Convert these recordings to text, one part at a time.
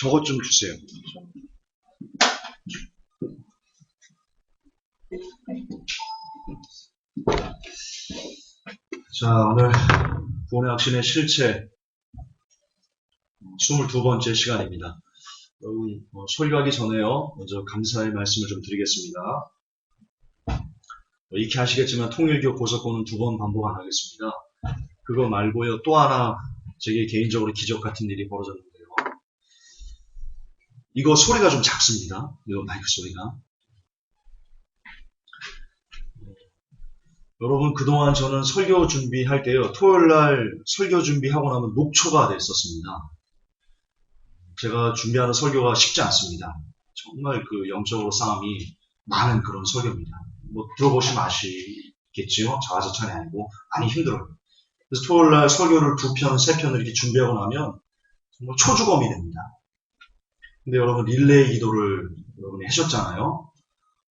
저것 좀 주세요. 자, 오늘 구원의 확신의 실체 22번째 시간입니다. 여러분, 설교하기 전에요, 먼저 감사의 말씀을 좀 드리겠습니다. 익히 아시겠지만 통일교 고석고는 2번 반복 안 하겠습니다. 그거 말고요, 또 하나 제게 개인적으로 기적 같은 일이 벌어졌는데요. 이거 소리가 좀 작습니다. 이거 마이크 소리가. 여러분, 그동안 저는 설교 준비할 때요, 토요일날 설교 준비하고 나면 녹초가 됐었습니다. 제가 준비하는 설교가 쉽지 않습니다. 정말 그 영적으로 싸움이 많은 그런 설교입니다. 뭐 들어보시면 아시겠지요? 자화자찬이 아니고 많이 힘들어요. 그래서 토요일날 설교를 2편, 3편을 이렇게 준비하고 나면 정말 초주검이 됩니다. 근데 여러분, 릴레이 기도를 여러분이 하셨잖아요.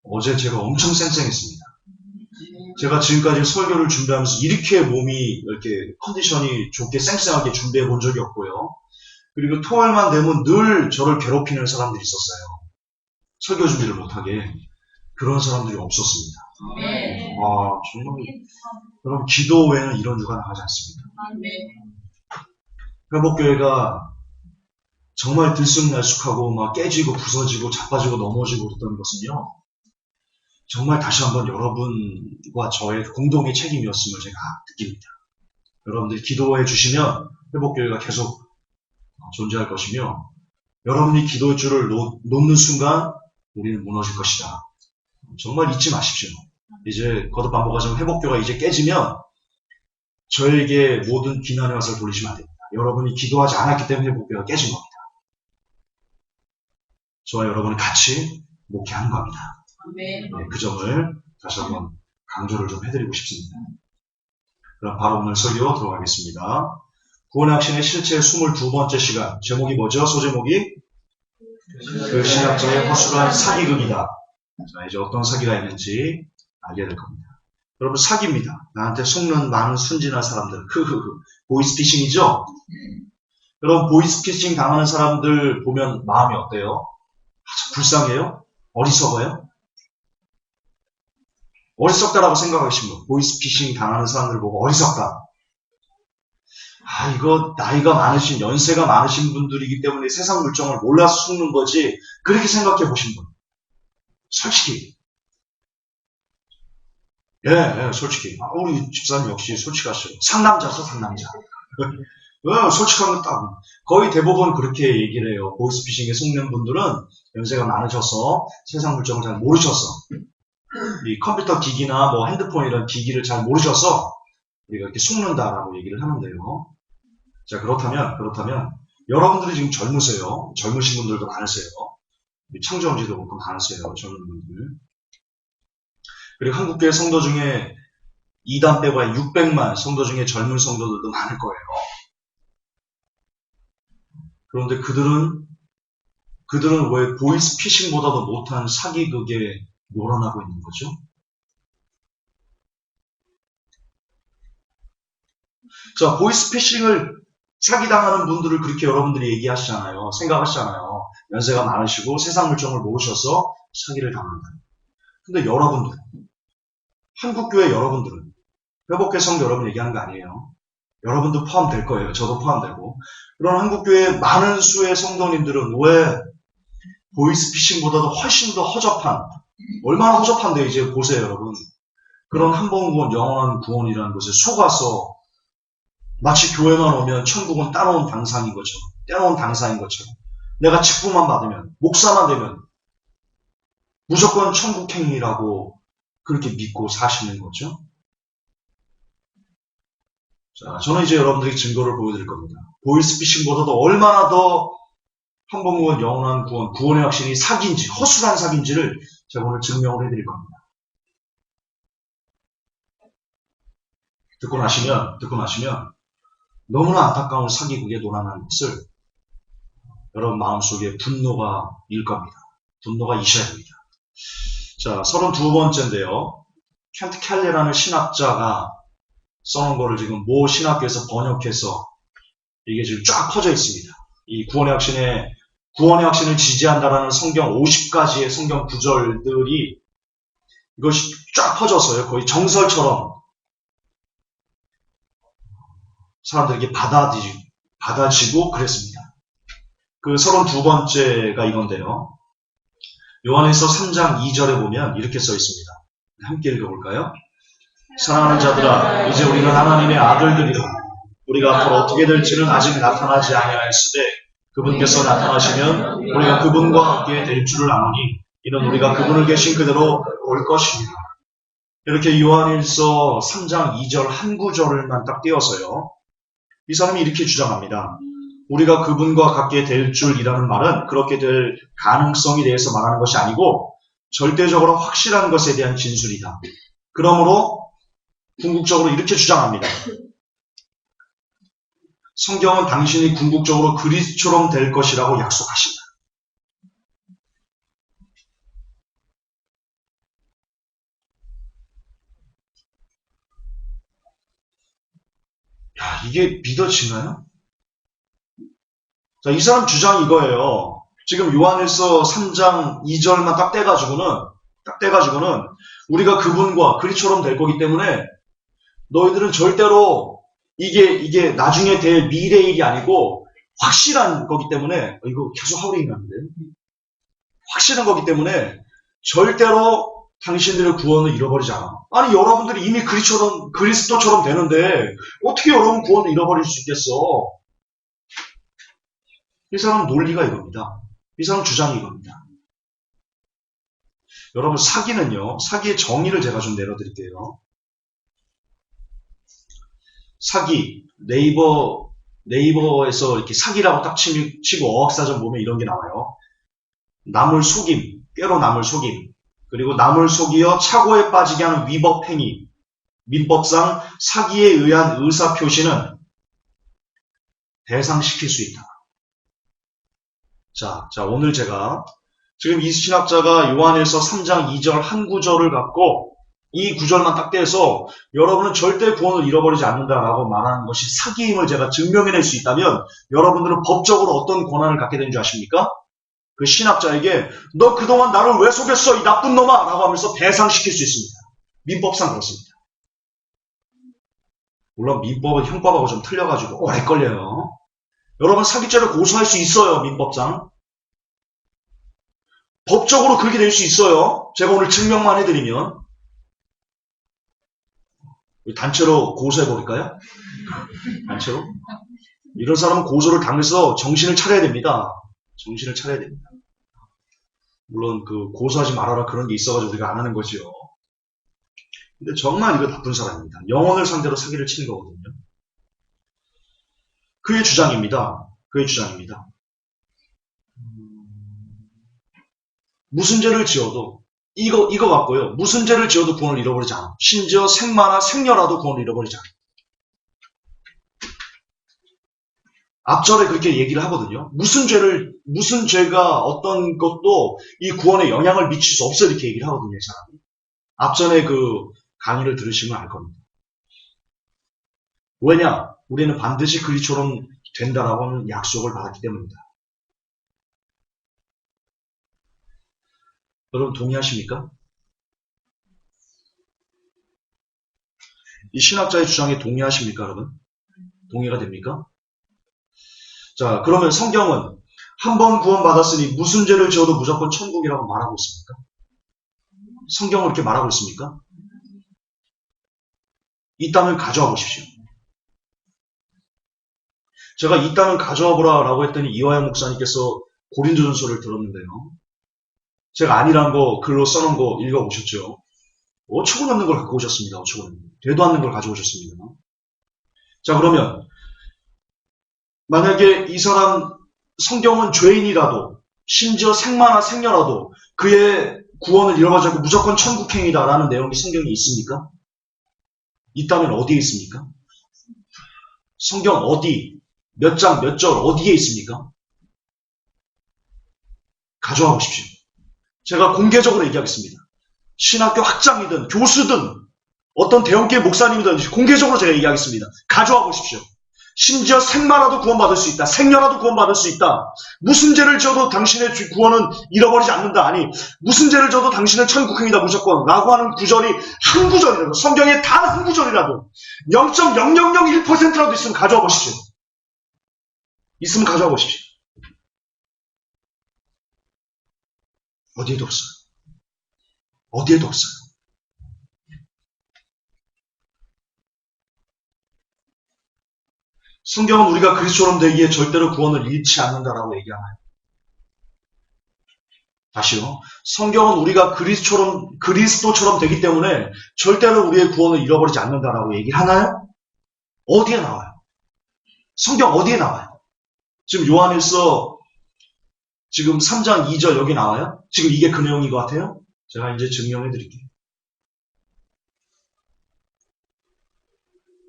어제 제가 엄청 쌩쌩했습니다. 제가 지금까지 설교를 준비하면서 이렇게 몸이 이렇게 컨디션이 좋게 쌩쌩하게 준비해 본 적이 없고요. 그리고 토요일만 되면 늘 저를 괴롭히는 사람들이 있었어요. 설교 준비를 못하게. 그런 사람들이 없었습니다. 정말 여러분, 기도 외에는 이런 주가 나가지 않습니다. 회복교회가 정말 들쑥날쑥하고 막 깨지고 부서지고 자빠지고 넘어지고 그랬던 것은요, 정말 다시 한번 여러분과 저의 공동의 책임이었음을 제가 느낍니다. 여러분들이 기도해 주시면 회복교회가 계속 존재할 것이며, 여러분이 기도의 줄을 놓는 순간 우리는 무너질 것이다. 정말 잊지 마십시오. 이제 거듭 반복하자면 회복교가 이제 깨지면 저에게 모든 비난의 화살을 돌리시면 안 됩니다. 여러분이 기도하지 않았기 때문에 회복교가 깨진 겁니다. 저와 여러분이 같이 목회한 겁니다. 네, 그 점을 다시 한번 강조를 좀 해드리고 싶습니다. 그럼 바로 오늘 설교 들어가겠습니다. 구원의 확신의 실체 22번째 시간. 제목이 뭐죠? 소제목이? 그 신학자의 허술한 사기극이다. 자, 이제 어떤 사기가 있는지 알게 될 겁니다. 여러분, 사기입니다. 나한테 속는 많은 순진한 사람들. 보이스피싱이죠? 여러분, 보이스피싱 당하는 사람들 보면 마음이 어때요? 아주 불쌍해요? 어리석어요? 어리석다라고 생각하시는 분, 보이스피싱 당하는 사람들 보고 어리석다. 이거 나이가 많으신, 연세가 많으신 분들이기 때문에 세상 물정을 몰라서 속는 거지, 그렇게 생각해 보신 분. 솔직히. 예, 솔직히. 우리 집사님 역시 솔직하시죠. 상남자죠, 상남자. 솔직한 건 딱. 거의 대부분 그렇게 얘기를 해요. 보이스피싱에 속는 분들은 연세가 많으셔서 세상 물정을 잘 모르셔서, 이 컴퓨터 기기나 뭐 핸드폰 이런 기기를 잘 모르셔서 우리가 이렇게 속는다라고 얘기를 하는데요. 자, 그렇다면 여러분들이 지금 젊으세요. 젊으신 분들도 많으세요. 창조원지도 그렇고 많으세요. 젊은 분들. 그리고 한국교회 성도 중에 2단 빼고 한 600만 성도 중에 젊은 성도들도 많을 거예요. 그런데 그들은 왜 보이스피싱보다도 못한 사기극에 놀아나고 있는 거죠? 자, 보이스피싱을 사기당하는 분들을 그렇게 여러분들이 얘기하시잖아요. 생각하시잖아요. 연세가 많으시고 세상 물정을 모르셔서 사기를 당한다. 근데 여러분들, 한국교회 여러분들은, 회복회 성도 여러분 얘기하는 거 아니에요. 여러분도 포함될 거예요. 저도 포함되고. 그런 한국교회 많은 수의 성도님들은 왜 보이스피싱보다도 훨씬 더 허접한, 얼마나 허접한데 이제 보세요, 여러분. 그런 한번구원, 영원한 구원이라는 곳에 속아서 마치 교회만 오면 천국은 떼놓은 당상인 것처럼 내가 직분만 받으면, 목사만 되면 무조건 천국 행위라고 그렇게 믿고 사시는 거죠. 자, 저는 이제 여러분들에게 증거를 보여드릴 겁니다. 보이스피싱보다도 얼마나 더 한번구원, 영원한 구원, 구원의 확신이 사기인지, 허술한 사기인지를 제가 오늘 증명을 해드릴 겁니다. 듣고 나시면 너무나 안타까운 사기극에 놀아나는 것을 여러분 마음속에 분노가 일 겁니다. 분노가 이셔야 됩니다. 자, 32번째인데요. 켄트 켈리라는 신학자가 써놓은 거를 지금 모 신학교에서 번역해서 이게 지금 쫙 퍼져 있습니다. 이 구원의 확신의 구원의 확신을 지지한다라는 성경 50가지의 성경 구절들이 이것이 쫙 퍼져서요. 거의 정설처럼 사람들에게 받아지고 그랬습니다. 그 32번째가 이건데요. 요한에서 3장 2절에 보면 이렇게 써 있습니다. 함께 읽어볼까요? 사랑하는 자들아, 이제 우리는 하나님의 아들들이라. 우리가 앞으로 어떻게 될지는 아직 나타나지 아니하였으되 그분께서 나타나시면 우리가 그분과 함께 될 줄을 아노니 이는 우리가 그분을 계신 그대로 볼 것입니다. 이렇게 요한일서 3장 2절 한 구절을만 딱 띄어서요. 이 사람이 이렇게 주장합니다. 우리가 그분과 같게 될 줄이라는 말은 그렇게 될 가능성에 대해서 말하는 것이 아니고 절대적으로 확실한 것에 대한 진술이다. 그러므로 궁극적으로 이렇게 주장합니다. 성경은 당신이 궁극적으로 그리스도처럼 될 것이라고 약속하신다. 야, 이게 믿어지나요? 자, 이 사람 주장이 이거예요. 지금 요한일서 3장 2절만 딱 떼가지고는 우리가 그분과 그리스도처럼 될 거기 때문에 너희들은 절대로 이게 나중에 될 미래의 일이 아니고 확실한 거기 때문에 이거 계속 하울이 나는데 확실한 거기 때문에 절대로 당신들의 구원을 잃어버리지 않아. 아니 여러분들이 이미 그리스도처럼 되는데 어떻게 여러분 구원을 잃어버릴 수 있겠어? 이 사람 논리가 이겁니다. 이 사람 주장이 이겁니다. 여러분 사기는요. 사기의 정의를 제가 좀 내려드릴게요. 사기, 네이버에서 이렇게 사기라고 딱 치고 어학사전 보면 이런 게 나와요. 남을 속임, 꾀로 남을 속임, 그리고 남을 속이어 착오에 빠지게 하는 위법 행위, 민법상 사기에 의한 의사표시는 배상시킬 수 있다. 자, 오늘 제가 지금 이 신학자가 요한에서 3장 2절 한 구절을 갖고 이 구절만 딱 떼서 여러분은 절대 구원을 잃어버리지 않는다라고 말하는 것이 사기임을 제가 증명해낼 수 있다면 여러분들은 법적으로 어떤 권한을 갖게 되는 줄 아십니까? 그 신학자에게 너 그동안 나를 왜 속였어 이 나쁜 놈아 라고 하면서 배상시킬 수 있습니다. 민법상 그렇습니다. 물론 민법은 형법하고 좀 틀려가지고 오래 걸려요. 여러분 사기죄를 고소할 수 있어요. 민법상. 법적으로 그렇게 될 수 있어요. 제가 오늘 증명만 해드리면. 단체로 고소해버릴까요? 단체로? 이런 사람은 고소를 당해서 정신을 차려야 됩니다. 정신을 차려야 됩니다. 물론 그 고소하지 말아라 그런 게 있어가지고 우리가 안 하는 거죠. 근데 정말 이거 나쁜 사람입니다. 영혼을 상대로 사기를 치는 거거든요. 그의 주장입니다. 무슨 죄를 지어도 이거 같고요. 무슨 죄를 지어도 구원을 잃어버리지 않아. 심지어 생마나 생녀라도 구원을 잃어버리지 않아. 앞절에 그렇게 얘기를 하거든요. 무슨 죄가 어떤 것도 이 구원에 영향을 미칠 수 없어 이렇게 얘기를 하거든요. 이 사람이. 앞전에 그 강의를 들으시면 알 겁니다. 왜냐? 우리는 반드시 그리스도처럼 된다라고 하는 약속을 받았기 때문입니다. 여러분 동의하십니까? 이 신학자의 주장에 동의하십니까, 여러분? 동의가 됩니까? 자, 그러면 성경은 한 번 구원받았으니 무슨 죄를 지어도 무조건 천국이라고 말하고 있습니까? 성경은 그렇게 말하고 있습니까? 있다면 가져와 보십시오. 제가 있다면 가져와 보라라고 했더니 이화영 목사님께서 고린도전서를 들었는데요. 제가 아니란 거 글로 써놓은 거 읽어보셨죠? 어처구니 없는 걸 갖고 오셨습니다. 어처구니 없는. 되도 않는 걸 가져오셨습니다. 자, 그러면 만약에 이 사람 성경은 죄인이라도 심지어 생마나 생녀라도 그의 구원을 잃어버리지 않고 무조건 천국행이다라는 내용이 성경에 있습니까? 있다면 어디에 있습니까? 성경 어디, 몇 장, 몇 절 어디에 있습니까? 가져와 보십시오. 제가 공개적으로 얘기하겠습니다. 신학교 학장이든 교수든 어떤 대형교회 목사님이든 공개적으로 제가 얘기하겠습니다. 가져와 보십시오. 심지어 생마라도 구원받을 수 있다. 생녀라도 구원받을 수 있다. 무슨 죄를 지어도 당신의 구원은 잃어버리지 않는다. 아니, 무슨 죄를 지어도 당신은 천국행이다 무조건 라고 하는 구절이 한 구절이라도, 성경에 단 한 구절이라도 0.0001%라도 있으면 가져와 보십시오. 있으면 가져와 보십시오. 어디에도 없어요. 어디에도 없어요. 성경은 우리가 그리스도처럼 되기에 절대로 구원을 잃지 않는다라고 얘기하나요? 다시요. 성경은 우리가 그리스도처럼 되기 때문에 절대로 우리의 구원을 잃어버리지 않는다라고 얘기를 하나요? 어디에 나와요? 성경 어디에 나와요? 지금 요한일서 지금 3장 2절 여기 나와요? 지금 이게 그 내용인 것 같아요? 제가 이제 증명해 드릴게요.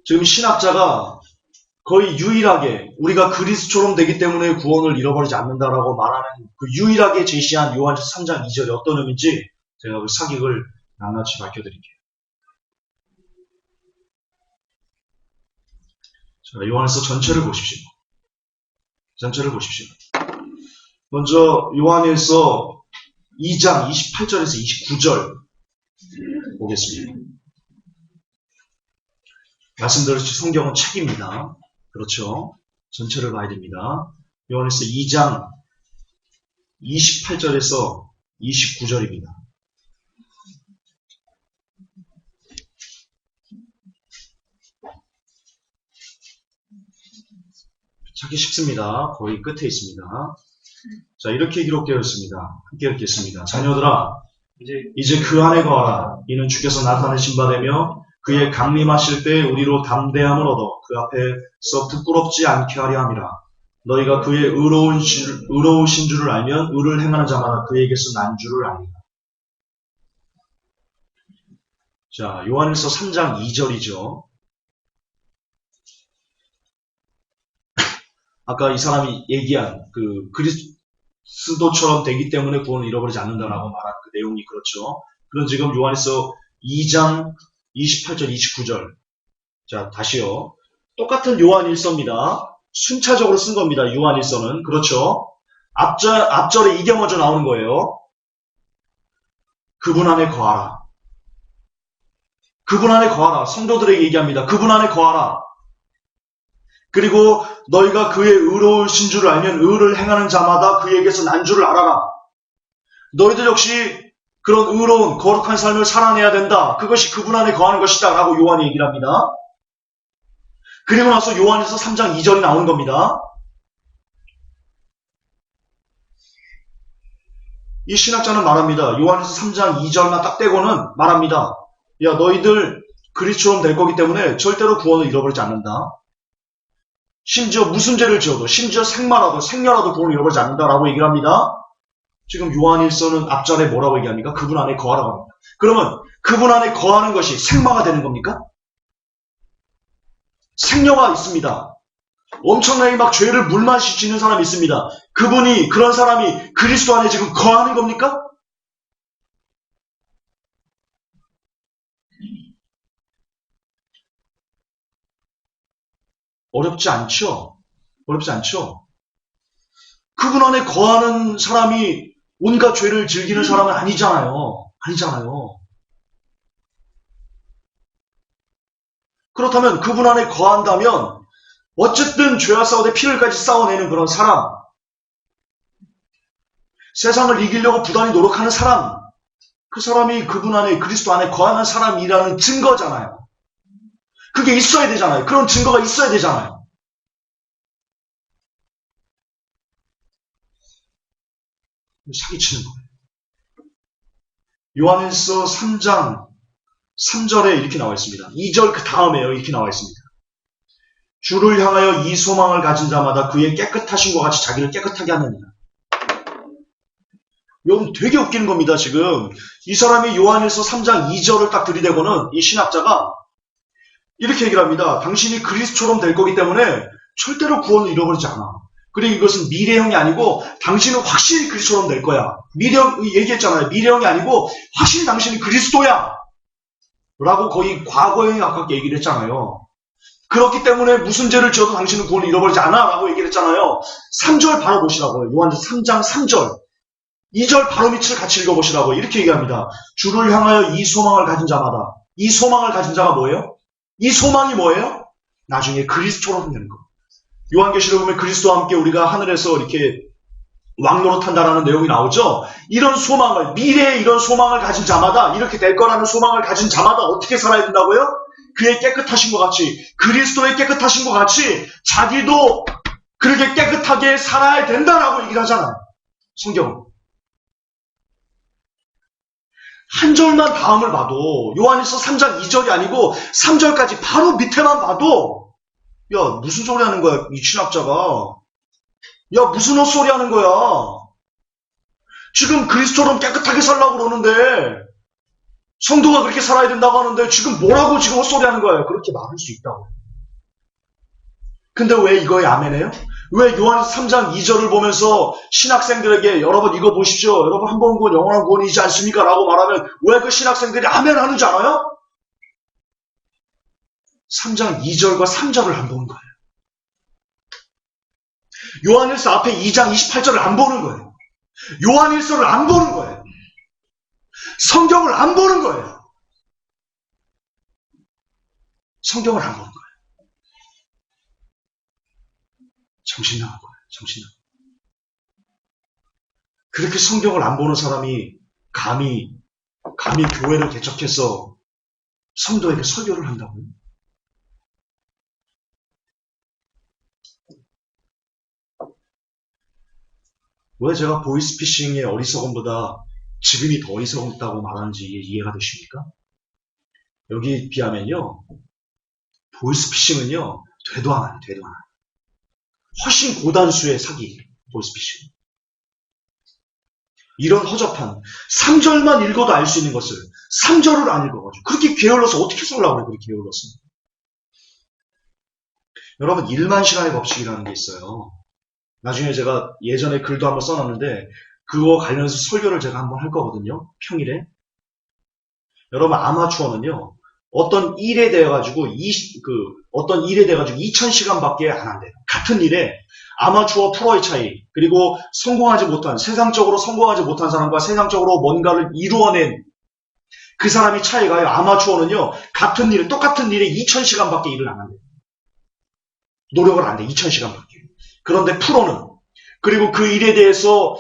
지금 신학자가 거의 유일하게 우리가 그리스도처럼 되기 때문에 구원을 잃어버리지 않는다라고 말하는 그 유일하게 제시한 요한일서 3장 2절이 어떤 의미인지 제가 그 사격을 낱낱이 밝혀드릴게요. 자, 요한일서 전체를 보십시오. 전체를 보십시오. 먼저 요한일서 2장 28절에서 29절 보겠습니다. 말씀드렸듯이 성경은 책입니다. 그렇죠? 전체를 봐야 됩니다. 요한일서 2장 28절에서 29절입니다. 찾기 쉽습니다. 거의 끝에 있습니다. 자, 이렇게 기록되어 있습니다. 함께 읽겠습니다. 자녀들아, 이제 그 안에 거하라. 이는 주께서 나타내신 바 되며 그의 강림하실 때 우리로 담대함을 얻어 그 앞에서 부끄럽지 않게 하려 함이라. 너희가 그의 의로우신 줄을 알면 의를 행하는 자마다 그에게서 난 줄을 아니라. 자, 요한일서 3장 2절이죠. 아까 이 사람이 얘기한 그 그리스도처럼 되기 때문에 구원을 잃어버리지 않는다라고 말한 그 내용이 그렇죠. 그런 지금 요한일서 2장 28절, 29절. 자, 다시요. 똑같은 요한일서입니다. 순차적으로 쓴 겁니다. 요한일서는. 그렇죠. 앞절에 이게 먼저 나오는 거예요. 그분 안에 거하라. 그분 안에 거하라. 성도들에게 얘기합니다. 그분 안에 거하라. 그리고 너희가 그의 의로우신 줄을 알면 의를 행하는 자마다 그에게서 난 줄을 알아라. 너희들 역시 그런 의로운 거룩한 삶을 살아내야 된다. 그것이 그분 안에 거하는 것이다. 라고 요한이 얘기를 합니다. 그리고 나서 요한에서 3장 2절이 나오는 겁니다. 이 신학자는 말합니다. 요한에서 3장 2절만 딱 떼고는 말합니다. 야, 너희들 그리스도처럼 될 거기 때문에 절대로 구원을 잃어버리지 않는다. 심지어 무슨 죄를 지어도, 심지어 생마라도 생녀라도 구원을 잃어버리지 않는다라고 얘기를 합니다. 지금 요한일서는 앞절에 뭐라고 얘기합니까? 그분 안에 거하라고 합니다. 그러면 그분 안에 거하는 것이 생마가 되는 겁니까? 생녀가 있습니다. 엄청나게 막 죄를 물마시 지는 사람이 있습니다. 그런 사람이 그리스도 안에 지금 거하는 겁니까? 어렵지 않죠? 어렵지 않죠? 그분 안에 거하는 사람이 온갖 죄를 즐기는 사람은 아니잖아요. 아니잖아요. 그렇다면 그분 안에 거한다면 어쨌든 죄와 싸우되 피를까지 싸워내는 그런 사람, 세상을 이기려고 부단히 노력하는 사람, 그 사람이 그분 안에 그리스도 안에 거하는 사람이라는 증거잖아요. 그게 있어야 되잖아요. 그런 증거가 있어야 되잖아요. 사기치는 거예요. 요한일서 3장 3절에 이렇게 나와 있습니다. 2절 그 다음에요. 이렇게 나와 있습니다. 주를 향하여 이 소망을 가진 자마다 그의 깨끗하신 것 같이 자기를 깨끗하게 하느니라. 여러분 되게 웃기는 겁니다. 지금 이 사람이 요한일서 3장 2절을 딱 들이대고는 이 신학자가 이렇게 얘기를 합니다. 당신이 그리스도처럼 될 거기 때문에 절대로 구원을 잃어버리지 않아. 그리고 이것은 미래형이 아니고 당신은 확실히 그리스도처럼 될 거야. 미래형 얘기했잖아요. 미래형이 아니고 확실히 당신이 그리스도야. 라고 거의 과거형에 가깝게 얘기를 했잖아요. 그렇기 때문에 무슨 죄를 지어도 당신은 구원을 잃어버리지 않아 라고 얘기를 했잖아요. 3절 바로 보시라고요. 요한일서 3장 3절. 2절 바로 밑을 같이 읽어보시라고 이렇게 얘기합니다. 주를 향하여 이 소망을 가진 자마다. 이 소망을 가진 자가 뭐예요? 이 소망이 뭐예요? 나중에 그리스도로 한다는 거. 요한계시록 보면 그리스도와 함께 우리가 하늘에서 이렇게 왕노릇한다라는 내용이 나오죠. 이런 소망을, 미래에 이런 소망을 가진 자마다, 이렇게 될 거라는 소망을 가진 자마다 어떻게 살아야 된다고요? 그의 깨끗하신 것 같이, 그리스도의 깨끗하신 것 같이 자기도 그렇게 깨끗하게 살아야 된다라고 얘기를 하잖아요. 성경은. 한 절만 다음을 봐도 요한일서 3장 2절이 아니고 3절까지 바로 밑에만 봐도 야 무슨 소리 하는 거야 이 신학자가. 야 무슨 헛소리 하는 거야. 지금 그리스도처럼 깨끗하게 살라고 그러는데 성도가 그렇게 살아야 된다고 하는데 지금 뭐라고 지금 헛소리 하는 거예요. 그렇게 말할 수 있다고. 근데 왜 이거에 아멘해요? 왜 요한일서 3장 2절을 보면서 신학생들에게 여러분 이거 보십시오. 여러분 한 번 구원 영원한 구원이지 않습니까? 라고 말하면 왜 그 신학생들이 아멘 하는 줄 알아요? 3장 2절과 3절을 안 보는 거예요. 요한일서 앞에 2장 28절을 안 보는 거예요. 요한일서를 안 보는 거예요. 성경을 안 보는 거예요. 성경을 안 보는 거예요. 정신 나간 거예요. 정신 나간 거예요. 그렇게 성경을 안 보는 사람이 감히 교회를 개척해서 성도에게 설교를 한다고요? 왜 제가 보이스피싱의 어리석음보다 지금이 더 어리석다고 말하는지 이해가 되십니까? 여기 비하면요. 보이스피싱은요. 되도 않아요. 되도 않아요. 훨씬 고단수의 사기, 보이스피싱. 이런 허접한 3절만 읽어도 알 수 있는 것을 3절을 안 읽어가지고 그렇게 게을러서 어떻게 살라고 그래. 그렇게 게을러서. 여러분 1만 시간의 법칙이라는 게 있어요. 나중에 제가 예전에 글도 한번 써놨는데 그거 관련해서 설교를 제가 한번 할 거거든요. 평일에. 여러분 아마추어는요. 어떤 일에 대해 가지고 2000시간밖에 안 한대요. 같은 일에 아마추어 프로의 차이, 그리고 세상적으로 성공하지 못한 사람과 세상적으로 뭔가를 이루어낸 그 사람의 차이가요. 아마추어는요. 똑같은 일에 2000시간밖에 일을 안 한대요. 노력을 안 돼. 2000시간밖에. 그런데 프로는, 그리고 그 일에 대해서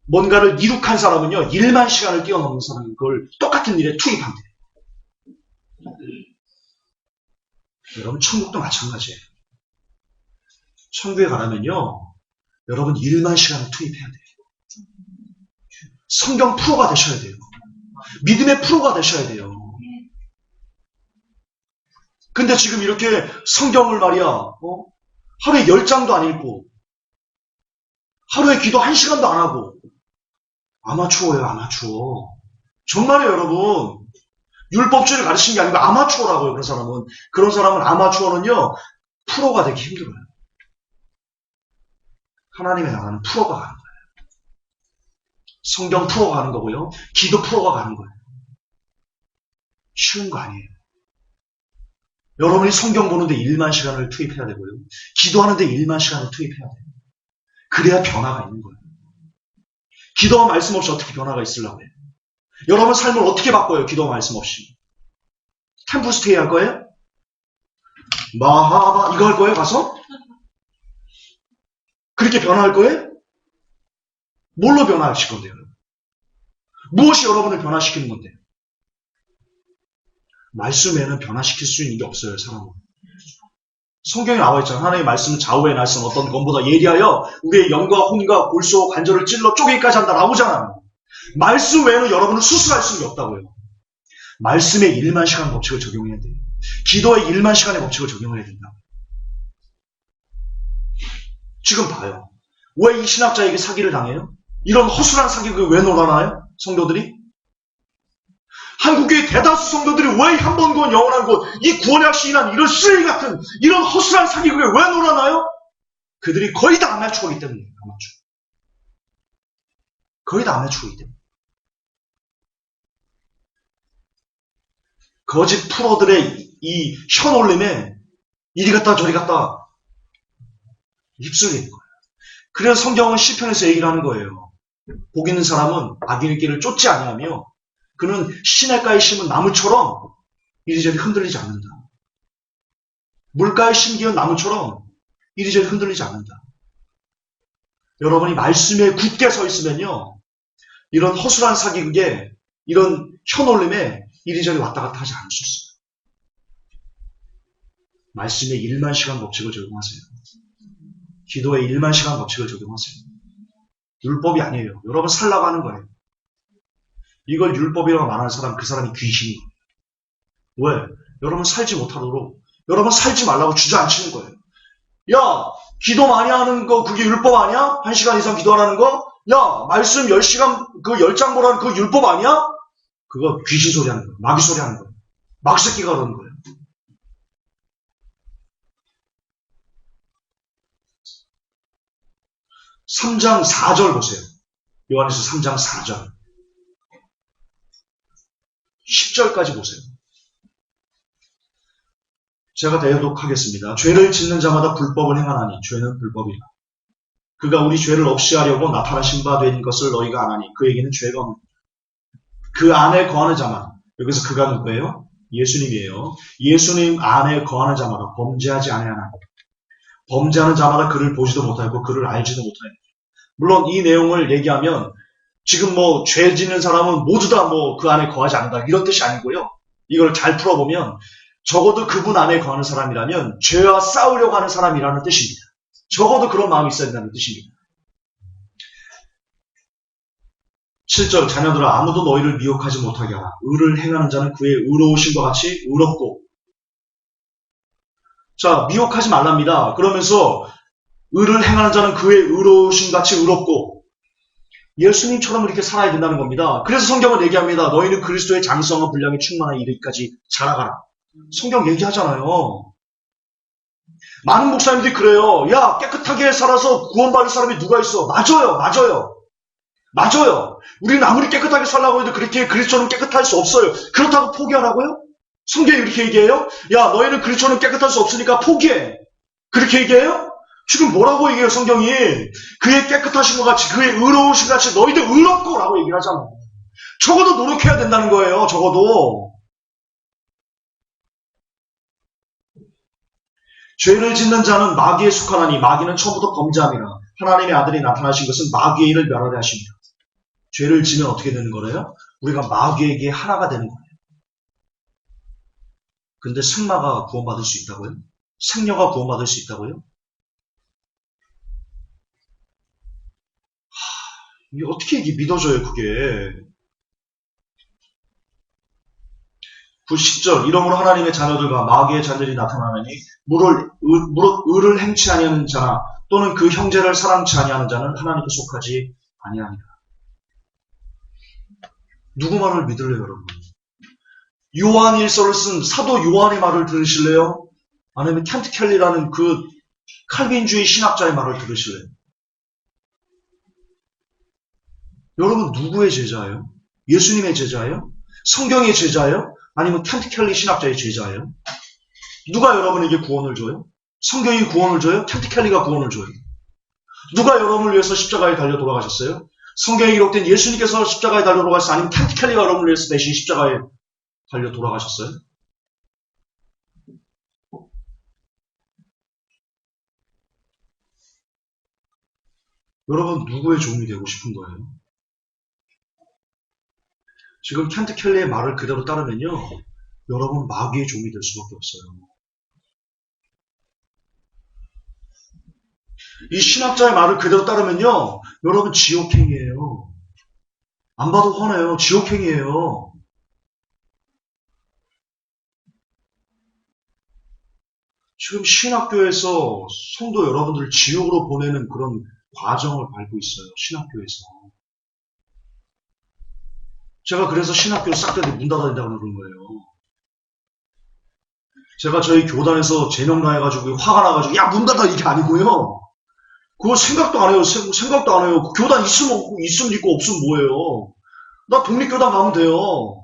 뭔가를 이룩한 사람은요. 1만 시간을 뛰어넘는 사람은 그걸 똑같은 일에 투입한대요. 여러분 천국도 마찬가지예요. 천국에 가려면요. 여러분 1만 시간을 투입해야 돼요. 성경 프로가 되셔야 돼요. 믿음의 프로가 되셔야 돼요. 근데 지금 이렇게 성경을 말이야. 하루에 10장도 안 읽고 하루에 기도 1시간도 안 하고 아마추어예요. 아마추어. 정말이에요. 여러분. 율법주의를 가르치는 게 아니고 아마추어라고요. 그런 사람은 아마추어는요. 프로가 되기 힘들어요. 하나님의 나라는 프로가 가는 거예요. 성경 프로가 가는 거고요. 기도 프로가 가는 거예요. 쉬운 거 아니에요. 여러분이 성경 보는데 1만 시간을 투입해야 되고요. 기도하는데 1만 시간을 투입해야 돼요. 그래야 변화가 있는 거예요. 기도와 말씀 없이 어떻게 변화가 있으려고 해요? 여러분 삶을 어떻게 바꿔요? 기도와 말씀 없이. 템플스테이 할 거예요? 마하바 이거 할 거예요? 가서? 그렇게 변화할 거예요? 뭘로 변화하실 건데요? 무엇이 여러분을 변화시키는 건데요? 말씀에는 변화시킬 수 있는 게 없어요. 사람은. 성경에 나와 있잖아요. 하나님의 말씀은 좌우의 날선 어떤 것보다 예리하여 우리의 영과 혼과 골수와 관절을 찔러 쪼개기까지 한다 나오잖아요. 말씀 외에는 여러분을 수술할 수는 없다고요. 말씀의 1만 시간 법칙을 적용해야 돼요. 기도의 1만 시간의 법칙을 적용해야 된다. 지금 봐요. 왜 이 신학자에게 사기를 당해요? 이런 허술한 사기를 왜 놀아나요? 성도들이? 한국교회 대다수 성도들이 왜 한 번 구원 영원한 구원, 이 구원의 확신이란 이런 쓰레기 같은 이런 허술한 사기를 왜 놀아나요? 그들이 거의 다 아마추어이기 때문이에요. 아마추어. 거의 다 아마추어이기 때문에. 거짓 프로들의 이 혀놀림에 이리 갔다 저리 갔다 휩쓸리는 거예요. 그래서 성경은 시편에서 얘기를 하는 거예요. 복 있는 사람은 악인의 길을 쫓지 아니하며 그는 시냇가에 심은 나무처럼 이리저리 흔들리지 않는다. 물가에 심기운 나무처럼 이리저리 흔들리지 않는다. 여러분이 말씀에 굳게 서 있으면요, 이런 허술한 사기극에, 이런 혀놀림에 이리저리 왔다 갔다 하지 않을 수 있어요. 말씀에 1만 시간 법칙을 적용하세요. 기도에 1만 시간 법칙을 적용하세요. 율법이 아니에요. 여러분 살라고 하는 거예요. 이걸 율법이라고 말하는 사람, 그 사람이 귀신이에요. 왜? 여러분 살지 못하도록, 여러분 살지 말라고 주저앉히는 거예요. 야, 기도 많이 하는 거 그게 율법 아니야? 1시간 이상 기도하라는 거? 야, 말씀 10시간 그 10장 보라는 그거 율법 아니야? 그거 귀신 소리 하는 거예요. 마귀 소리 하는 거예요. 막새끼가 그러는 거예요. (3장 4절) 보세요. 요한에서 3장 4절. 10절까지 보세요. 제가 대독하겠습니다. 죄를 짓는 자마다 불법을 행하나니 죄는 불법이라. 그가 우리 죄를 없이 하려고 나타나신 바 된 것을 너희가 아나니 그에게는 죄가 없느니라. 그 안에 거하는 자만, 여기서 그가 누구예요? 예수님이에요. 예수님 안에 거하는 자마다 범죄하지 아니하나니 범죄하는 자마다 그를 보지도 못하고 그를 알지도 못하니. 물론 이 내용을 얘기하면 지금 뭐 죄 짓는 사람은 모두 다 뭐 그 안에 거하지 않는다 이런 뜻이 아니고요. 이걸 잘 풀어보면 적어도 그분 안에 거하는 사람이라면 죄와 싸우려고 하는 사람이라는 뜻입니다. 적어도 그런 마음이 있어야 된다는 뜻입니다. 7절 자녀들아 아무도 너희를 미혹하지 못하게 하라. 의를 행하는 자는 그의 의로우심과 같이 의롭고. 자, 미혹하지 말랍니다. 그러면서 의를 행하는 자는 그의 의로우심과 같이 의롭고 예수님처럼 이렇게 살아야 된다는 겁니다. 그래서 성경은 얘기합니다. 너희는 그리스도의 장성한 분량에 충만한 이르기까지 자라가라. 성경 얘기하잖아요. 많은 목사님들이 그래요. 야, 깨끗하게 살아서 구원받을 사람이 누가 있어? 맞아요. 우리는 아무리 깨끗하게 살라고 해도 그렇게 그리스도는 깨끗할 수 없어요. 그렇다고 포기하라고요? 성경이 이렇게 얘기해요? 야, 너희는 그리스도는 깨끗할 수 없으니까 포기해. 그렇게 얘기해요? 지금 뭐라고 얘기해요, 성경이? 그의 깨끗하신 것 같이, 그의 의로우신 것 같이 너희들 의롭고 라고 얘기를 하잖아요. 적어도 노력해야 된다는 거예요, 적어도. 죄를 짓는 자는 마귀에 속하나니 마귀는 처음부터 범죄함이라. 하나님의 아들이 나타나신 것은 마귀의 일을 멸하려 하십니다. 죄를 지면 어떻게 되는 거래요? 우리가 마귀에게 하나가 되는 거예요. 근데 승마가 구원받을 수 있다고요? 생녀가 구원받을 수 있다고요? 이게 어떻게 이게 믿어져요, 그게. 10절 이러므로 하나님의 자녀들과 마귀의 자녀들이 나타나니 무릇 의를 행치 아니하는 자나 또는 그 형제를 사랑치 아니하는 자는 하나님께 속하지 아니하니라. 누구 말을 믿을래요, 여러분? 요한 일서를 쓴 사도 요한의 말을 들으실래요? 아니면 켄트 켈리라는 그 칼빈주의 신학자의 말을 들으실래요? 여러분 누구의 제자예요? 예수님의 제자예요? 성경의 제자예요? 아니면 켄트 켈리 신학자의 제자예요? 누가 여러분에게 구원을 줘요? 성경이 구원을 줘요? 켄트 켈리가 구원을 줘요? 누가 여러분을 위해서 십자가에 달려 돌아가셨어요? 성경에 기록된 예수님께서 십자가에 달려 돌아가셨어요? 아니면 켄트 켈리가 여러분을 위해서 대신 십자가에 달려 돌아가셨어요? 여러분 누구의 종이 되고 싶은 거예요? 지금 켄트 켈리의 말을 그대로 따르면요, 여러분 마귀의 종이 될 수밖에 없어요. 이 신학자의 말을 그대로 따르면요, 여러분 지옥행이에요. 안 봐도 화내요. 지옥행이에요. 지금 신학교에서 성도 여러분들을 지옥으로 보내는 그런 과정을 밟고 있어요. 신학교에서. 제가 그래서 신학교를 싹 다 문 닫아야 된다고 그러는 거예요. 제가 저희 교단에서 제명당해가지고 화가 나가지고 야 문 닫아 이게 아니고요. 그거 생각도 안 해요. 생각도 안 해요. 교단 있으면 있고 없으면 뭐예요. 나 독립교단 가면 돼요.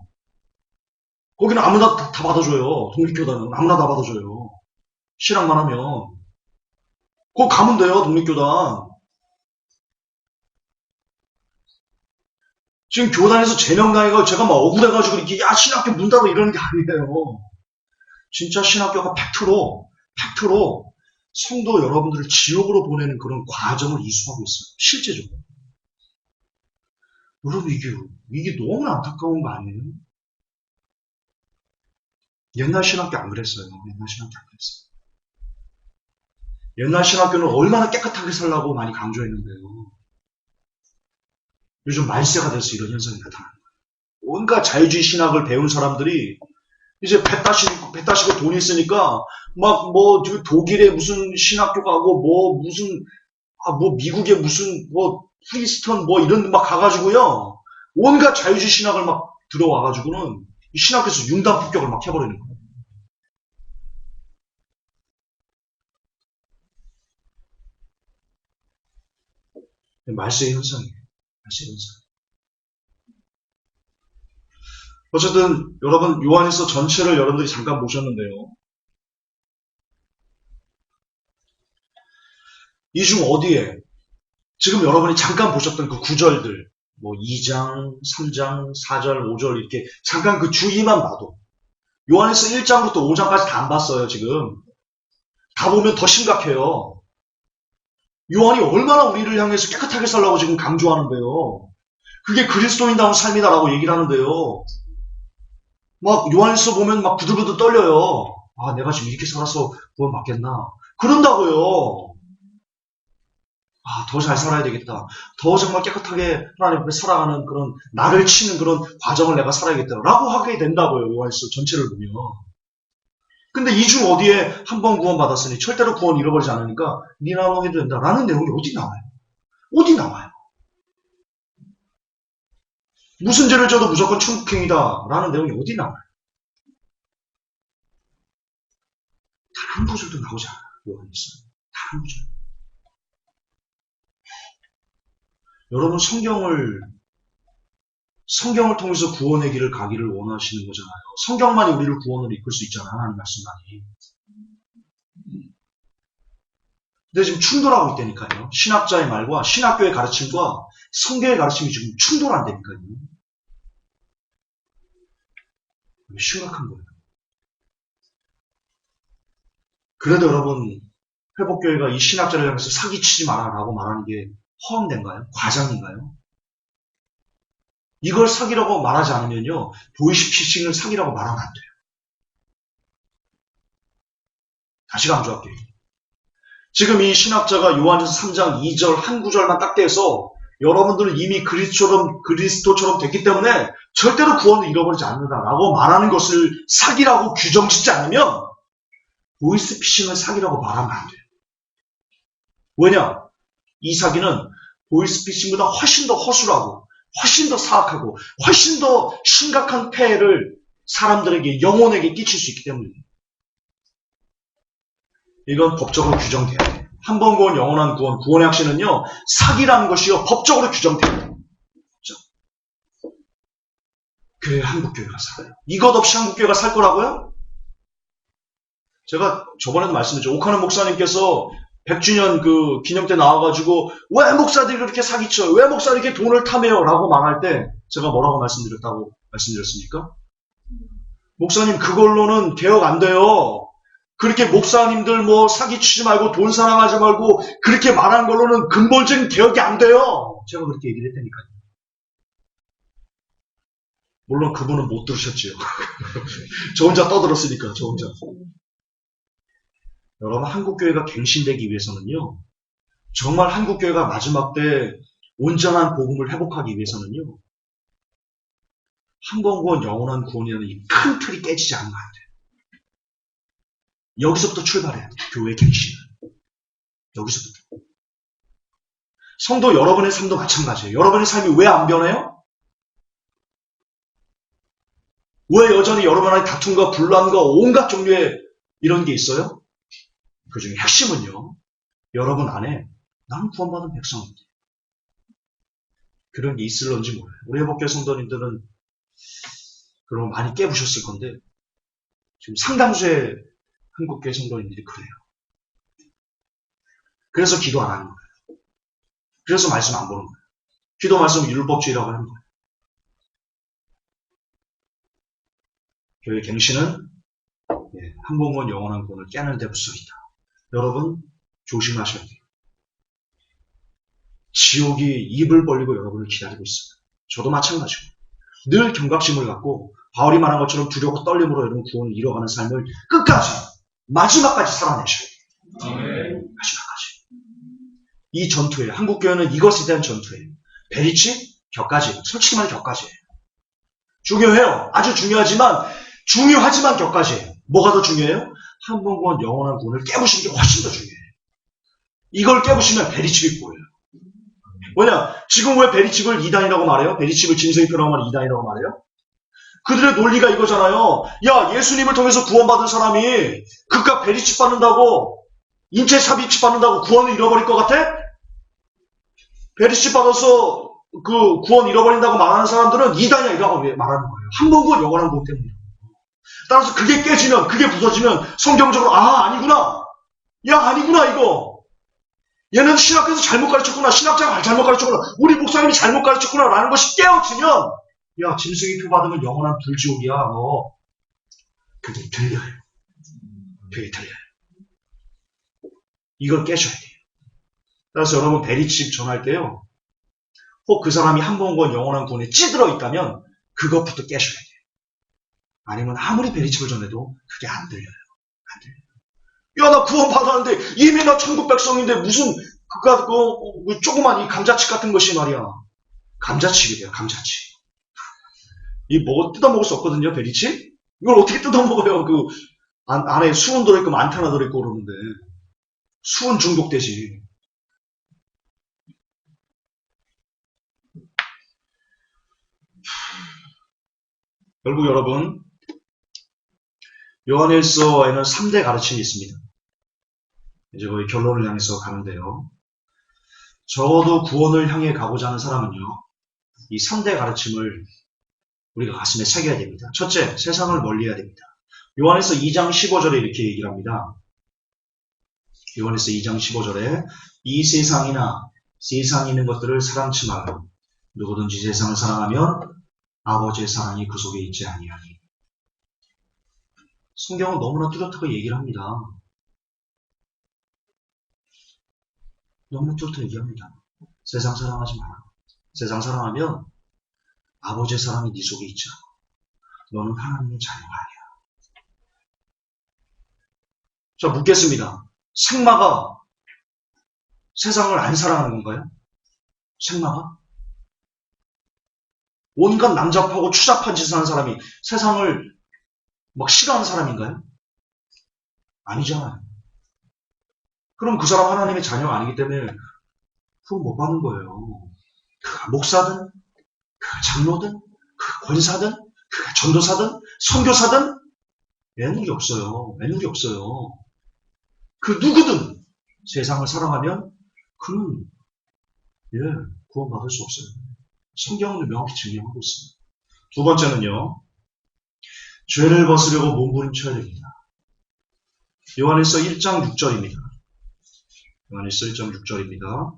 거기는 아무나 다 받아줘요. 독립교단은 아무나 다 받아줘요. 신학만 하면. 그거 가면 돼요, 독립교단. 지금 교단에서 제명당해가지고 제가 막 억울해가지고 이렇게, 야, 신학교 문 닫아 이러는 게 아니에요. 진짜 신학교가 팩트로 성도 여러분들을 지옥으로 보내는 그런 과정을 이수하고 있어요. 실제적으로. 여러분, 이게 너무 안타까운 거 아니에요? 옛날 신학교 안 그랬어요. 옛날 신학교는 얼마나 깨끗하게 살라고 많이 강조했는데요. 요즘 말세가 돼서 이런 현상이 나타나는 거예요. 온갖 자유주의 신학을 배운 사람들이 이제 배 따시고 돈이 있으니까 막 뭐 독일에 무슨 신학교 가고 뭐 미국에 무슨 뭐 프리스턴 뭐 이런 데 막 가가지고요. 온갖 자유주의 신학을 막 들어와가지고는 이 신학교에서 융단 폭격을 막 해버리는 거예요. 말세의 현상이에요. 말세의 현상. 어쨌든 여러분 요한일서 전체를 여러분들이 잠깐 보셨는데요. 이 중 어디에 지금 여러분이 잠깐 보셨던 그 구절들 뭐 2장, 3장, 4절, 5절 이렇게 잠깐 그 주의만 봐도 요한일서 1장부터 5장까지 다 안 봤어요. 지금 다 보면 더 심각해요. 요한이 얼마나 우리를 향해서 깨끗하게 살라고 지금 강조하는데요. 그게 그리스도인다운 삶이다라고 얘기를 하는데요. 막 요한일서 보면 막 부들부들 떨려요. 아, 내가 지금 이렇게 살아서 구원 받겠나? 그런다고요. 아, 더 잘 살아야 되겠다. 더 정말 깨끗하게 하나님 앞에 살아가는 그런 나를 치는 그런 과정을 내가 살아야겠다라고 하게 된다고요. 요한일서 전체를 보면. 근데 이 중 어디에 한 번 구원 받았으니 절대로 구원 잃어버리지 않으니까 니나노 해도 된다라는 내용이 어디 나와요? 어디 나와요? 무슨 죄를 져도 무조건 천국행이다라는 내용이 어디 나와요? 단 한 구절도 나오지 않아요. 요한일서. 단 한 구절. 여러분 성경을 통해서 구원의 길을 가기를 원하시는 거잖아요. 성경만이 우리를 구원으로 이끌 수 있잖아요. 하나님 말씀만이. 근데 지금 충돌하고 있다니까요. 신학자의 말과 신학교의 가르침과 성경의 가르침이 지금 충돌한다니까요. 심각한 거예요. 그래도 여러분 회복교회가 이 신학자를 향해서 사기치지 마라라고 말하는 게 허황된가요? 과장인가요? 이걸 사기라고 말하지 않으면요. 보이스피싱을 사기라고 말하면 안 돼요. 다시 강조할게요. 지금 이 신학자가 요한일서 3장 2절 한 구절만 딱 떼서 여러분들은 이미 그리스도처럼 됐기 때문에 절대로 구원을 잃어버리지 않는다라고 말하는 것을 사기라고 규정짓지 않으면 보이스피싱을 사기라고 말하면 안 돼요. 왜냐? 이 사기는 보이스피싱보다 훨씬 더 허술하고 훨씬 더 사악하고 훨씬 더 심각한 폐해를 사람들에게 영혼에게 끼칠 수 있기 때문입니다. 이건 법적으로 규정돼야 돼요. 한 번 구원, 영원한 구원, 구원의 확신은요, 사기라는 것이요, 법적으로 규정돼야 돼요. 그래야 한국교회가 살아요. 이것 없이 한국교회가 살 거라고요? 제가 저번에도 말씀드렸죠. 오카는 목사님께서 100주년 그 기념 때 나와가지고 왜 목사들이 그렇게 사기쳐요? 왜 목사들이 이렇게 돈을 탐해요? 라고 말할 때 제가 뭐라고 말씀드렸습니까? 목사님 그걸로는 개혁 안 돼요. 그렇게 목사님들 뭐 사기치지 말고 돈 사랑하지 말고 그렇게 말한 걸로는 근본적인 개혁이 안 돼요. 제가 그렇게 얘기를 했다니까요. 물론 그분은 못 들으셨지요. 저 혼자 떠들었으니까 저 혼자. 여러분 한국교회가 갱신되기 위해서는요. 정말 한국교회가 마지막 때 온전한 복음을 회복하기 위해서는요. 한 번 구원 영원한 구원이라는 이 큰 틀이 깨지지 않으면 안 돼요. 여기서부터 출발해야 돼요. 교회 갱신은. 여기서부터. 성도 여러분의 삶도 마찬가지예요. 여러분의 삶이 왜 안 변해요? 왜 여전히 여러분의 다툼과 분란과 온갖 종류의 이런 게 있어요? 그 중에 핵심은요. 여러분 안에 나는 구원받은 백성인데. 그런 게 있을런지 몰라요. 우리 회복교회 성도님들은 그런 거 많이 깨부셨을 건데 지금 상당수의 한국교회 성도님들이 그래요. 그래서 기도 안 하는 거예요. 그래서 말씀 안 보는 거예요. 기도 말씀은 율법주의라고 하는 거예요. 교회 갱신은 한 번만 영원한 구원을 깨는 데 붙습니다. 여러분 조심하셔야 돼요. 지옥이 입을 벌리고 여러분을 기다리고 있어요. 저도 마찬가지고 늘 경각심을 갖고 바울이 말한 것처럼 두려워 떨림으로 여러분 구원을 이뤄가는 삶을 끝까지 마지막까지 살아내셔야 돼요. 마지막까지. 이 전투예요. 한국교회는 이것에 대한 전투예요. 베리치 격가지. 솔직히 말해 격가지예요. 중요해요. 아주 중요하지만 격가지예요. 뭐가 더 중요해요? 한 번 구원 영원한 구원을 깨부시는 게 훨씬 더 중요해요. 이걸 깨부시면 베리칩이 보여요. 뭐냐? 지금 왜 베리칩을 이단이라고 말해요? 베리칩을 짐승의 표라고 말해 이단이라고 말해요? 그들의 논리가 이거잖아요. 야, 예수님을 통해서 구원받은 사람이 그깟 베리칩 받는다고 인체 삽입칩 받는다고 구원을 잃어버릴 것 같아? 베리칩 받아서 그 구원 잃어버린다고 말하는 사람들은 이단이라고 말하는 거예요. 한 번 구원 영원한 구원 때문에. 따라서 그게 깨지면, 그게 부서지면 성경적으로 아니구나. 야, 아니구나 이거. 얘는 신학교에서 잘못 가르쳤구나. 신학자가 잘못 가르쳤구나. 우리 목사님이 잘못 가르쳤구나 라는 것이 깨어지면 야, 짐승의 표 받으면 영원한 불지옥이야. 너. 그게 들려요. 그게 들려요. 이걸 깨셔야 돼요. 따라서 여러분 베리칩 전할 때요. 혹 그 사람이 한 번 구원 영원한 구원에 찌들어 있다면 그것부터 깨셔야 돼요. 아니면 아무리 베리칩을 전해도 그게 안 들려요. 안 들려요. 야, 나 구원 받았는데 이미 나 천국 백성인데 무슨 그 조그만 이 감자칩 같은 것이 말이야. 감자칩이래요. 감자칩. 이 뜯어먹을 수 없거든요. 베리칩. 이걸 어떻게 뜯어먹어요. 그 안에 수은 들어있고 안테나 들어있고 그러는데 수은 중독되지. 결국 여러분 요한일서에는 3대 가르침이 있습니다. 이제 거의 결론을 향해서 가는데요. 적어도 구원을 향해 가고자 하는 사람은요. 이 3대 가르침을 우리가 가슴에 새겨야 됩니다. 첫째, 세상을 멀리해야 됩니다. 요한일서 2장 15절에 이렇게 얘기를 합니다. 요한일서 2장 15절에 이 세상이나 세상에 있는 것들을 사랑치 말라. 누구든지 세상을 사랑하면 아버지의 사랑이 그 속에 있지 아니하니. 성경은 너무나 뚜렷하게 얘기를 합니다. 너무나 뚜렷하게 얘기합니다. 세상 사랑하지 마라. 세상 사랑하면 아버지의 사랑이 네 속에 있지 않아. 너는 하나님의 자녀가 아니야. 자, 묻겠습니다. 생마가 세상을 안 사랑하는 건가요? 생마가? 온갖 남잡하고 추잡한 짓을 하는 사람이 세상을 막 싫어하는 사람인가요? 아니잖아요. 그럼 그 사람 하나님의 자녀가 아니기 때문에 그건 못 받는 거예요. 그가 목사든, 그가 장로든, 그가 권사든, 그가 전도사든, 선교사든 애누리 없어요. 애누리 없어요. 그 누구든 세상을 사랑하면 그는 구원받을 수 없어요. 성경은 명확히 증명하고 있습니다. 두 번째는요. 죄를 벗으려고 몸부림쳐야 됩니다. 요한일서 1장 6절입니다. 요한일서 1장 6절입니다.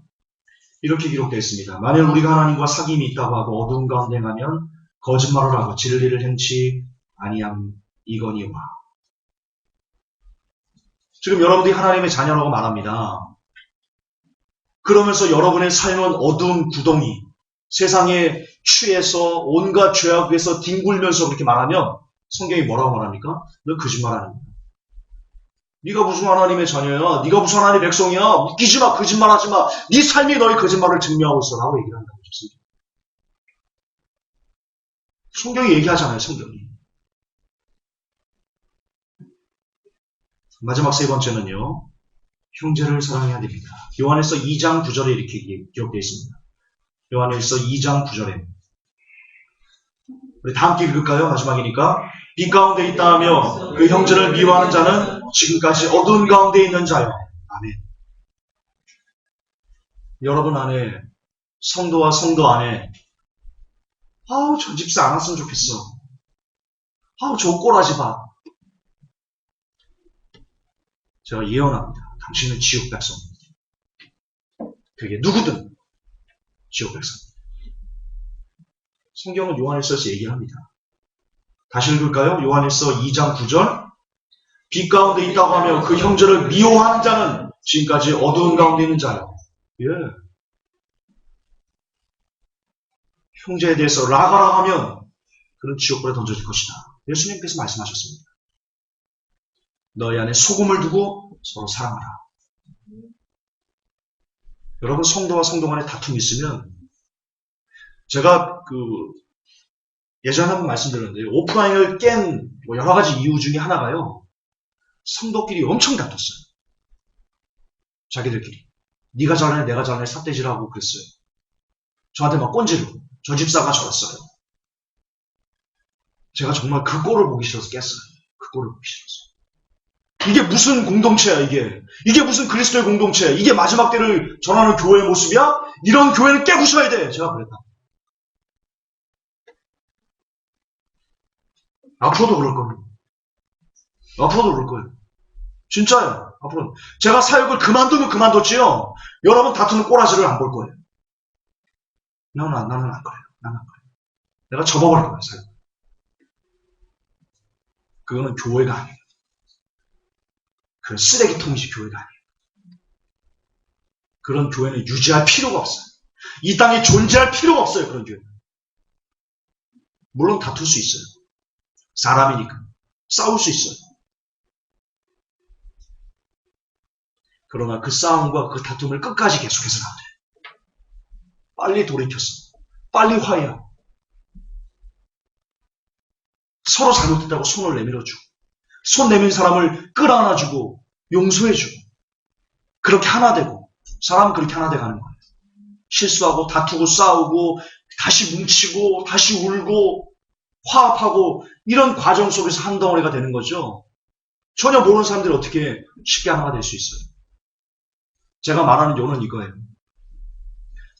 이렇게 기록되어 있습니다. 만일 우리가 하나님과 사귐이 있다고 하고 어두운 가운데 행하면 거짓말을 하고 진리를 행치 아니함이거니와. 지금 여러분들이 하나님의 자녀라고 말합니다. 그러면서 여러분의 삶은 어두운 구덩이, 세상에 취해서 온갖 죄악에서 뒹굴면서 그렇게 말하면 성경이 뭐라고 말합니까? 너 거짓말하는 거야. 네가 무슨 하나님의 자녀야? 네가 무슨 하나님의 백성이야? 웃기지 마, 거짓말하지 마. 네 삶이 너의 거짓말을 증명하고 있어라고 얘기를 한다고 했습니다. 성경이 얘기하잖아요. 성경이. 마지막 세 번째는요. 형제를 사랑해야 됩니다. 요한일서 2장 9절에 이렇게 기록되어 있습니다. 요한일서 2장 9절에 우리 다 함께 읽을까요? 마지막이니까. 빛 가운데 있다 하며 그 형제를 미워하는 자는 지금까지 어두운 가운데 있는 자요. 아멘. 여러분 안에 성도와 성도 안에 저 집사 안 왔으면 좋겠어. 저 꼬라지 봐. 제가 예언합니다. 당신은 지옥 백성입니다. 그게 누구든 지옥 백성. 성경은 요한일서에서 얘기를 합니다. 다시 읽을까요? 요한일서 2장 9절. 빛 가운데 있다고 하며 그 형제를 미워하는 자는 지금까지 어두운 가운데 있는 자요. 예. 형제에 대해서 라가라 하면 그는 지옥불에 던져질 것이다. 예수님께서 말씀하셨습니다. 너희 안에 소금을 두고 서로 사랑하라. 여러분, 성도와 성도 간에 다툼이 있으면 제가 예전에 한번 말씀드렸는데 오프라인을 깬 여러 가지 이유 중에 하나가요. 성도끼리 엄청 다퉜어요. 자기들끼리. 네가 잘해 내가 잘해 삿대질하고 그랬어요. 저한테 막 꼰지르고 저 집사가 저랬어요. 제가 정말 그 꼴을 보기 싫어서 깼어요. 그 꼴을 보기 싫어서. 이게 무슨 공동체야 이게. 이게 무슨 그리스도의 공동체야. 이게 마지막 때를 전하는 교회의 모습이야? 이런 교회는 깨부셔야 돼. 제가 그랬다. 앞으로도 그럴 거예요. 앞으로도 그럴 거예요. 진짜요. 앞으로 제가 사역을 그만두면 그만뒀지요. 여러분 다투는 꼬라지를 안 볼 거예요. 나는 안 그래요. 나는 안 그래요. 내가 접어버릴 거예요. 사역. 그거는 교회가 아니에요. 그런 쓰레기통이지 교회가 아니에요. 그런 교회는 유지할 필요가 없어요. 이 땅에 존재할 필요가 없어요. 그런 교회는. 물론 다툴 수 있어요. 사람이니까. 싸울 수 있어요. 그러나 그 싸움과 그 다툼을 끝까지 계속해서 나와야 돼요. 빨리 돌이켰어. 빨리 화해하고. 서로 잘못했다고 손을 내밀어주고. 손 내민 사람을 끌어안아주고 용서해주고. 그렇게 하나 되고. 사람은 그렇게 하나 돼가는 거예요. 실수하고 다투고 싸우고 다시 뭉치고 다시 울고 화합하고 이런 과정 속에서 한 덩어리가 되는 거죠. 전혀 모르는 사람들이 어떻게 쉽게 하나가 될 수 있어요. 제가 말하는 요는 이거예요.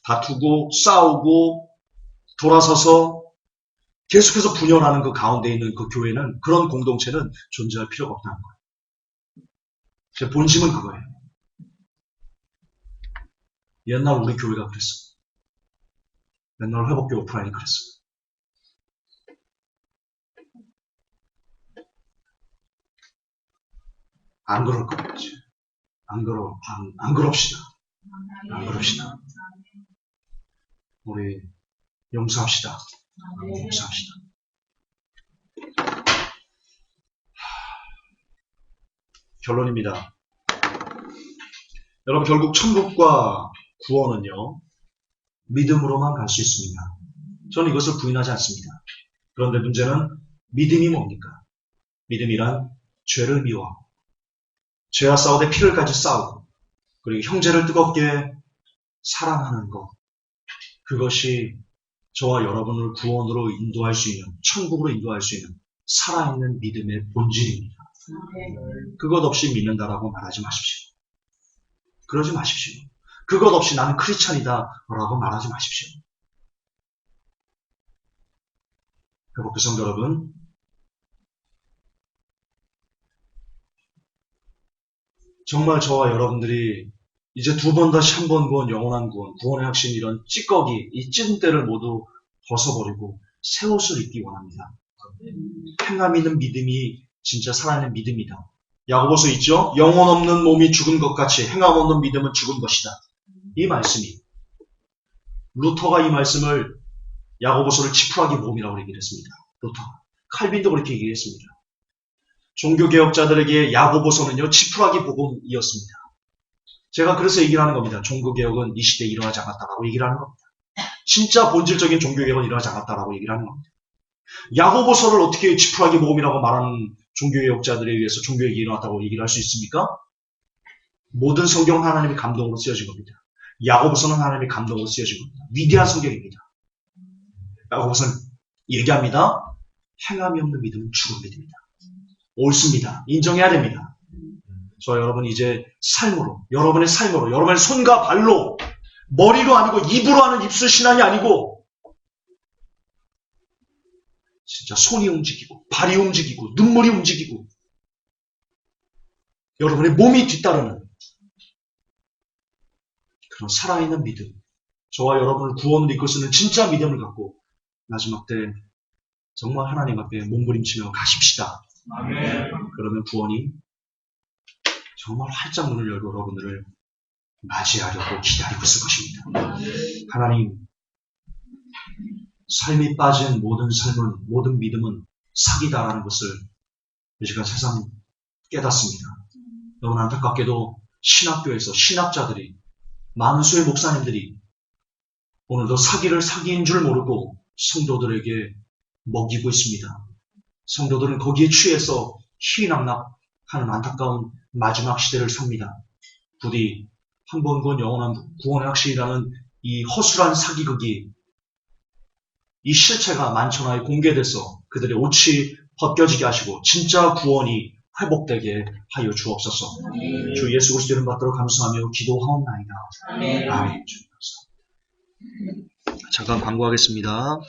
다투고 싸우고 돌아서서 계속해서 분열하는 그 가운데 있는 그 교회는, 그런 공동체는 존재할 필요가 없다는 거예요. 제 본심은 그거예요. 옛날 우리 교회가 그랬어요. 옛날 회복교 오프라인이 그랬어요. 안 그럴 거예요. 안 그럽시다. 안 그럽시다. 우리 용서합시다. 용서합시다. 결론입니다. 여러분, 결국 천국과 구원은요, 믿음으로만 갈 수 있습니다. 저는 이것을 부인하지 않습니다. 그런데 문제는 믿음이 뭡니까? 믿음이란 죄를 미워하고 죄와 싸우되 피를 까지 싸우고 그리고 형제를 뜨겁게 사랑하는 것, 그것이 저와 여러분을 구원으로 인도할 수 있는, 천국으로 인도할 수 있는 살아있는 믿음의 본질입니다. 그것 없이 믿는다라고 말하지 마십시오. 그러지 마십시오. 그것 없이 나는 크리스찬이다 라고 말하지 마십시오. 회복교 성도 여러분, 정말 저와 여러분들이 이제 두 번 다시 한 번 구원, 영원한 구원, 구원의 확신, 이런 찌꺼기, 이 찐때를 모두 벗어버리고 새 옷을 입기 원합니다. 행함 있는 믿음이 진짜 살아있는 믿음이다. 야고보서 있죠? 영혼 없는 몸이 죽은 것 같이 행함 없는 믿음은 죽은 것이다. 이 말씀이, 루터가 이 말씀을 야고보서를 지푸라기 복음이라고 얘기를 했습니다. 루터. 칼빈도 그렇게 얘기했습니다. 종교개혁자들에게 야고보서는요, 지푸라기 복음이었습니다. 제가 그래서 얘기를 하는 겁니다. 종교개혁은 이 시대에 일어나지 않았다라고 얘기를 하는 겁니다. 진짜 본질적인 종교개혁은 일어나지 않았다라고 얘기를 하는 겁니다. 야고보서를 어떻게 지푸라기 복음이라고 말하는 종교개혁자들에 의해서 종교개혁이 일어났다고 얘기를 할 수 있습니까? 모든 성경은 하나님의 감동으로 쓰여진 겁니다. 야고보서는 하나님의 감동으로 쓰여진 겁니다. 위대한 성경입니다. 야고보서는 얘기합니다. 행함이 없는 믿음은 죽은 믿음이다. 옳습니다. 인정해야 됩니다. 저 여러분 이제 삶으로, 여러분의 삶으로, 여러분의 손과 발로, 머리로 아니고 입으로 하는 입술 신앙이 아니고 진짜 손이 움직이고 발이 움직이고 눈물이 움직이고 여러분의 몸이 뒤따르는 그런 살아있는 믿음, 저와 여러분을 구원으로 이끌수는 진짜 믿음을 갖고 마지막 때 정말 하나님 앞에 몸부림치며 가십시다. 아멘. 그러면 구원이 정말 활짝 문을 열고 여러분들을 맞이하려고 기다리고 있을 것입니다. 하나님, 삶이 빠진 모든 삶은, 모든 믿음은 사기다라는 것을 이 시간 세상 깨닫습니다. 너무 안타깝게도 신학교에서 신학자들이, 많은 수의 목사님들이 오늘도 사기를 사기인 줄 모르고 성도들에게 먹이고 있습니다. 성도들은 거기에 취해서 희낙낙하는 안타까운 마지막 시대를 삽니다. 부디 한 번 건 영원한 구원의 확신이라는 이 허술한 사기극이, 이 실체가 만천하에 공개돼서 그들의 옷이 벗겨지게 하시고 진짜 구원이 회복되게 하여 주옵소서. 주 예수 그리스도 이름 받들어 감사하며 기도하옵나이다. 아멘. 잠깐 광고하겠습니다.